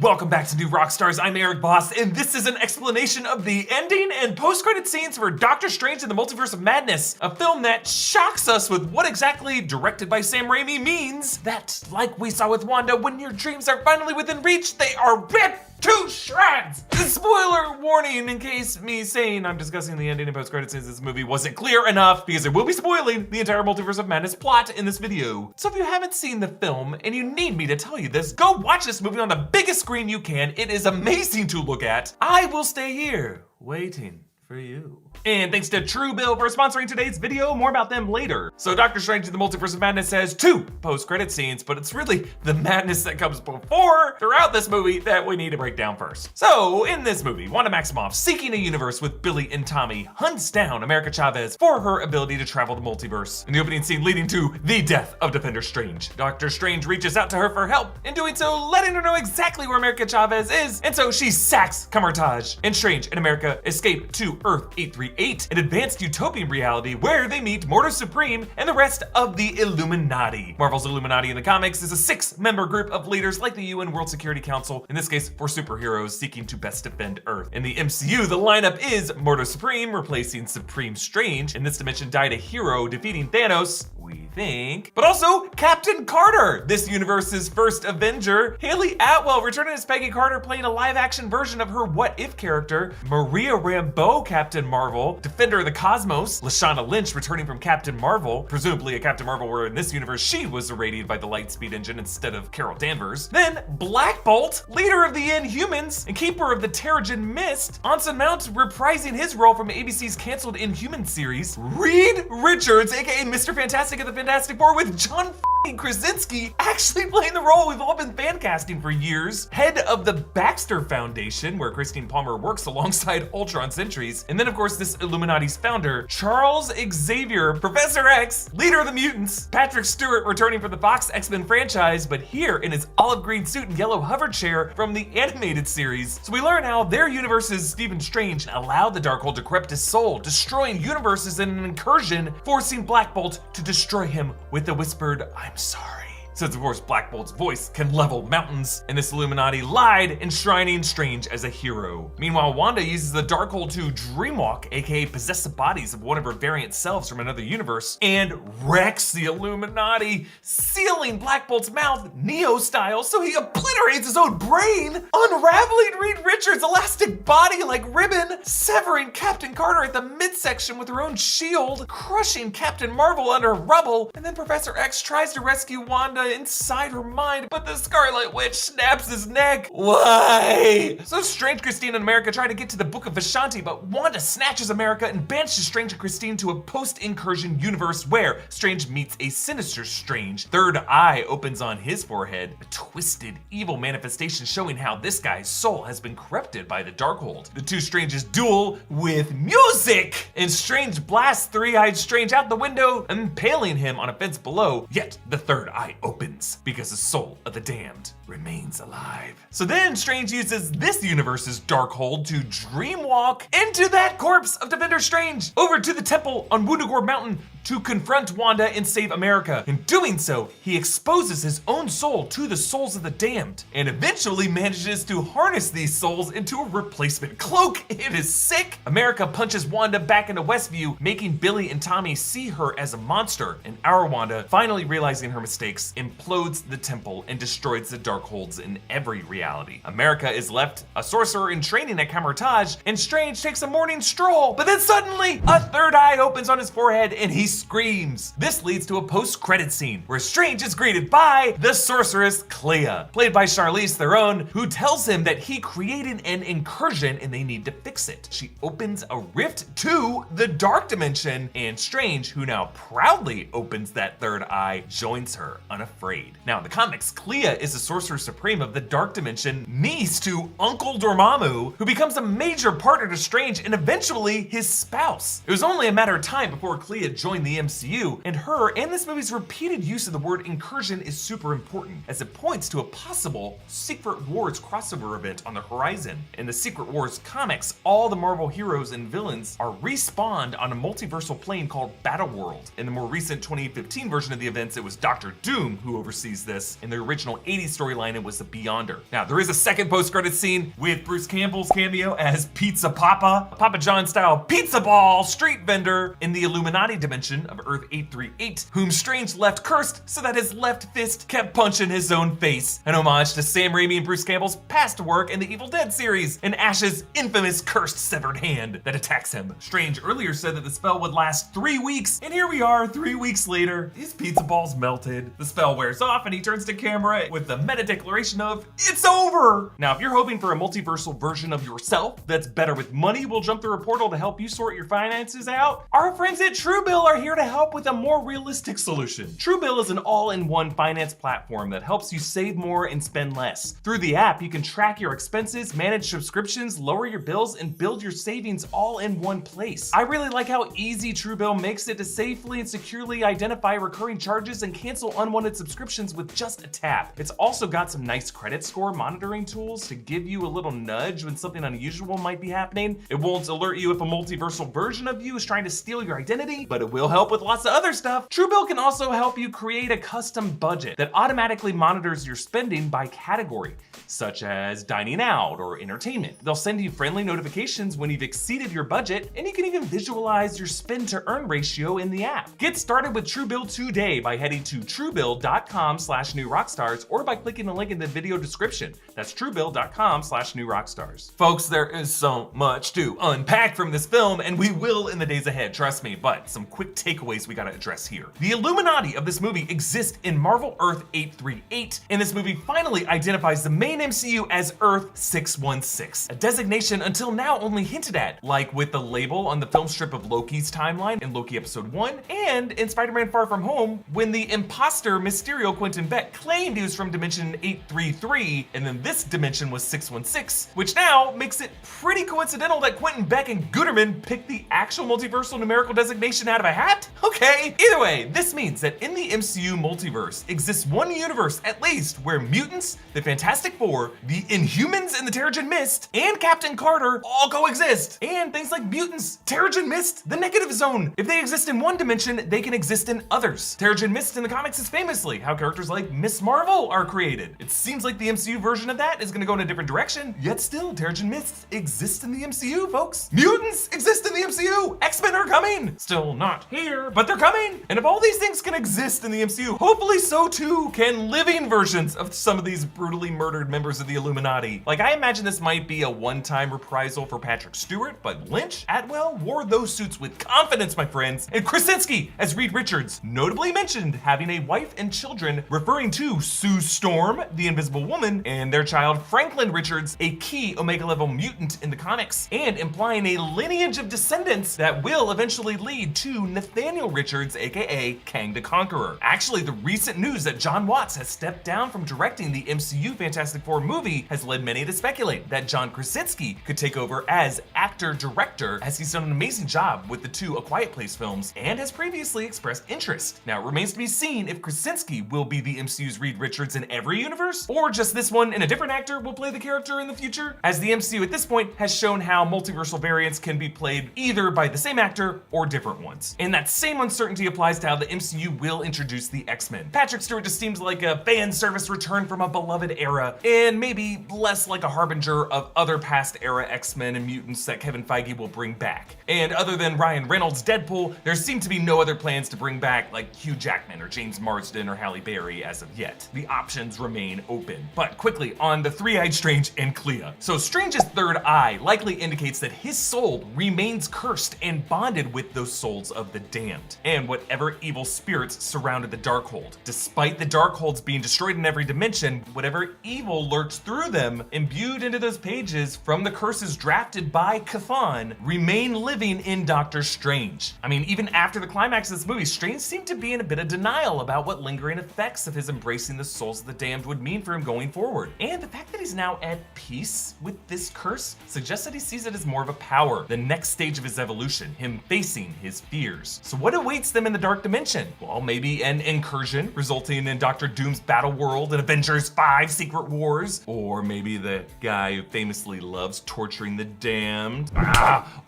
Welcome back to New Rockstars. I'm Eric Boss, and this is an explanation of the ending and post-credit scenes for Doctor Strange in the Multiverse of Madness, a film that shocks us with what exactly, directed by Sam Raimi, means that, like we saw with Wanda, when your dreams are finally within reach, they are ripped to shreds! Spoiler warning in case me saying I'm discussing the ending and post-credit scenes of this movie wasn't clear enough, because I will be spoiling the entire Multiverse of Madness plot in this video. So if you haven't seen the film and you need me to tell you this, go watch this movie on the biggest screen you can. It is amazing to look at. I will stay here waiting for you. And thanks to Truebill for sponsoring today's video. More about them later. So Doctor Strange in the Multiverse of Madness has 2 post-credit scenes, but it's really the madness that comes before throughout this movie that we need to break down first. So in this movie, Wanda Maximoff, seeking a universe with Billy and Tommy, hunts down America Chavez for her ability to travel the multiverse. In the opening scene leading to the death of Defender Strange, Doctor Strange reaches out to her for help, in doing so letting her know exactly where America Chavez is, and so she sacks Camartage, and Strange and America escape to Earth 838, an advanced utopian reality where they meet Mordo Supreme and the rest of the Illuminati. Marvel's Illuminati in the comics is a 6-member group of leaders like the UN World Security Council, in this case for superheroes seeking to best defend Earth. In the MCU, the lineup is Mordo Supreme replacing Supreme Strange. In this dimension died a hero defeating Thanos, we think, but also Captain Carter, this universe's first Avenger. Haley Atwell returning as Peggy Carter, playing a live-action version of her What If character. Maria Rambeau, Captain Marvel, Defender of the Cosmos. Lashana Lynch returning from Captain Marvel, presumably a Captain Marvel where in this universe she was irradiated by the Lightspeed engine instead of Carol Danvers. Then Black Bolt, leader of the Inhumans and keeper of the Terrigen Mist. Anson Mount reprising his role from ABC's canceled Inhuman series. Reed Richards, aka Mr. Fantastic of the Fantastic Four, with John Krasinski actually playing the role we've all been fan casting for years. Head of the Baxter Foundation, where Christine Palmer works alongside Ultron sentries. And then of course this Illuminati's founder, Charles Xavier, Professor X, leader of the mutants. Patrick Stewart returning from the Fox X-Men franchise, but here in his olive green suit and yellow hover chair from the animated series. So we learn how their universe's Stephen Strange allowed the Darkhold to corrupt his soul, destroying universes in an incursion, forcing Black Bolt to destroy him with the whispered, "I'm sorry." Since of course Black Bolt's voice can level mountains, and this Illuminati lied, enshrining Strange as a hero. Meanwhile, Wanda uses the Darkhold to dreamwalk, aka possess the bodies of one of her variant selves from another universe, and wrecks the Illuminati, sealing Black Bolt's mouth Neo style so he obliterates his own brain, unraveling Reed Richards' elastic body like ribbon, severing Captain Carter at the midsection with her own shield, crushing Captain Marvel under rubble, and then Professor X tries to rescue Wanda inside her mind, but the Scarlet Witch snaps his neck. Why? So Strange, Christine, and America try to get to the Book of Vishanti, but Wanda snatches America and banishes Strange and Christine to a post-incursion universe where Strange meets a sinister Strange. Third eye opens on his forehead, a twisted, evil manifestation showing how this guy's soul has been corrupted by the Darkhold. The two Stranges duel with music, and Strange blasts Three-Eyed Strange out the window, impaling him on a fence below, yet the third eye opens because the soul of the damned remains alive. So then Strange uses this universe's Darkhold to dreamwalk into that corpse of Defender Strange over to the temple on Wundagore Mountain to confront Wanda and save America. In doing so, he exposes his own soul to the souls of the damned and eventually manages to harness these souls into a replacement cloak. It is sick. America punches Wanda back into Westview, making Billy and Tommy see her as a monster, and our Wanda, finally realizing her mistakes, implodes the temple and destroys the Darkholds in every reality. America is left a sorcerer in training at Camartage, and Strange takes a morning stroll, but then suddenly a third eye opens on his forehead and he screams. This leads to a post-credit scene where Strange is greeted by the sorceress Clea, played by Charlize Theron, who tells him that he created an incursion and they need to fix it. She opens a rift to the dark dimension, and Strange, who now proudly opens that third eye, joins her unafraid. Now in the comics, Clea is the sorcerer supreme of the dark dimension, niece to Uncle Dormammu, who becomes a major partner to Strange and eventually his spouse. It was only a matter of time before Clea joined the MCU, and her and this movie's repeated use of the word incursion is super important, as it points to a possible Secret Wars crossover event on the horizon. In the Secret Wars comics, all the Marvel heroes and villains are respawned on a multiversal plane called Battleworld. In the more recent 2015 version of the events, it was Doctor Doom who oversees this. In the original 80s storyline, it was the Beyonder. Now, there is a second post-credit scene with Bruce Campbell's cameo as Pizza Papa, a Papa John-style pizza ball street vendor in the Illuminati dimension of Earth 838, whom Strange left cursed so that his left fist kept punching his own face. An homage to Sam Raimi and Bruce Campbell's past work in the Evil Dead series, and Ash's infamous cursed severed hand that attacks him. Strange earlier said that the spell would last 3 weeks, and here we are 3 weeks later. His pizza ball's melted, the spell wears off, and he turns to camera with the meta declaration of, "It's over!" Now, if you're hoping for a multiversal version of yourself that's better with money, we'll jump through a portal to help you sort your finances out. Our friends at Truebill are here to help with a more realistic solution. Truebill is an all-in-one finance platform that helps you save more and spend less. Through the app, you can track your expenses, manage subscriptions, lower your bills, and build your savings all in one place. I really like how easy Truebill makes it to safely and securely identify recurring charges and cancel unwanted subscriptions with just a tap. It's also got some nice credit score monitoring tools to give you a little nudge when something unusual might be happening. It won't alert you if a multiversal version of you is trying to steal your identity, but it will help with lots of other stuff. Truebill can also help you create a custom budget that automatically monitors your spending by category, such as dining out or entertainment. They'll send you friendly notifications when you've exceeded your budget, and you can even visualize your spend to earn ratio in the app. Get started with Truebill today by heading to truebill.com/newrockstars or by clicking the link in the video description. That's truebill.com/newrockstars. Folks, there is so much to unpack from this film, and we will in the days ahead, trust me, but some quick takeaways we gotta address here. The Illuminati of this movie exist in Marvel Earth 838, and this movie finally identifies the main MCU as Earth 616, a designation until now only hinted at, like with the label on the film strip of Loki's timeline in Loki Episode 1, and in Spider-Man Far From Home, when the imposter Mysterio Quentin Beck claimed he was from Dimension 833, and then this dimension was 616, which now makes it pretty coincidental that Quentin Beck and Guterman picked the actual multiversal numerical designation out of a hat? Okay, either way, this means that in the MCU multiverse exists one universe at least where mutants, the Fantastic Four, the Inhumans and the Terrigen Mist, and Captain Carter all coexist. And things like mutants, Terrigen Mist, the negative zone. If they exist in one dimension, they can exist in others. Terrigen Mist in the comics is famously how characters like Miss Marvel are created. It seems like the MCU version of that is gonna go in a different direction, yet still Terrigen Mists exist in the MCU, folks. Mutants exist in the MCU. X-Men are coming. Still not here, but they're coming. And if all these things can exist in the MCU, hopefully so too can living versions of some of these brutally murdered members of the Illuminati. Like, I imagine this might be a one-time reprisal for Patrick Stewart, but Lynch, Atwell wore those suits with confidence, my friends. And Krasinski as Reed Richards notably mentioned having a wife and children, referring to Sue Storm, the Invisible Woman, and their child Franklin Richards, a key Omega-level mutant in the comics, and implying a lineage of descendants that will eventually lead to Nathaniel Richards, aka Kang the Conqueror. Actually, the recent news that John Watts has stepped down from directing the MCU Fantastic Four movie has led many to speculate that John Krasinski could take over as actor-director, as he's done an amazing job with the two A Quiet Place films and has previously expressed interest. Now, it remains to be seen if Krasinski will be the MCU's Reed Richards in every universe, or just this one and a different actor will play the character in the future, as the MCU at this point has shown how multiversal variants can be played either by the same actor or different ones. And that same uncertainty applies to how the MCU will introduce the X-Men. Patrick Stewart just seems like a fan service return from a beloved era, and maybe less like a harbinger of other past era X-Men and mutants that Kevin Feige will bring back. And other than Ryan Reynolds' Deadpool, there seem to be no other plans to bring back like Hugh Jackman or James Marsden or Halle Berry as of yet. The options remain open. But quickly, on the Three-Eyed Strange and Clea. So Strange's third eye likely indicates that his soul remains cursed and bonded with those souls of the damned, and whatever evil spirits surrounded the Darkhold. Despite the Darkholds being destroyed in every dimension, whatever evil lurks through them, imbued into those pages from the curses drafted by Cthon, remain living in Doctor Strange. I mean, even after the climax of this movie, Strange seemed to be in a bit of denial about what lingering effects of his embracing the souls of the damned would mean for him going forward. And the fact that he's now at peace with this curse suggests that he sees it as more of a power, the next stage of his evolution, him facing his fears. universe. So what awaits them in the Dark Dimension? Well, maybe an incursion resulting in Doctor Doom's Battle World and Avengers 5 Secret Wars, or maybe the guy who famously loves torturing the damned.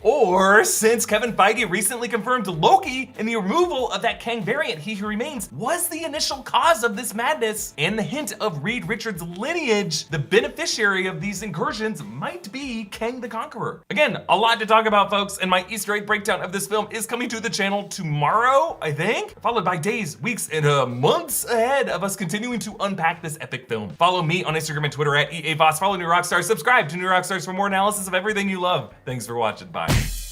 Or since Kevin Feige recently confirmed Loki and the removal of that Kang variant, He Who Remains, was the initial cause of this madness, and the hint of Reed Richards' lineage, the beneficiary of these incursions might be Kang the Conqueror. Again, a lot to talk about, folks, and my Easter egg breakdown of this film is coming to the channel tomorrow, I think, followed by days, weeks, and months ahead of us continuing to unpack this epic film. Follow me on Instagram and Twitter at EAVoss. Follow New Rockstars. Subscribe to New Rockstars for more analysis of everything you love. Thanks for watching. Bye.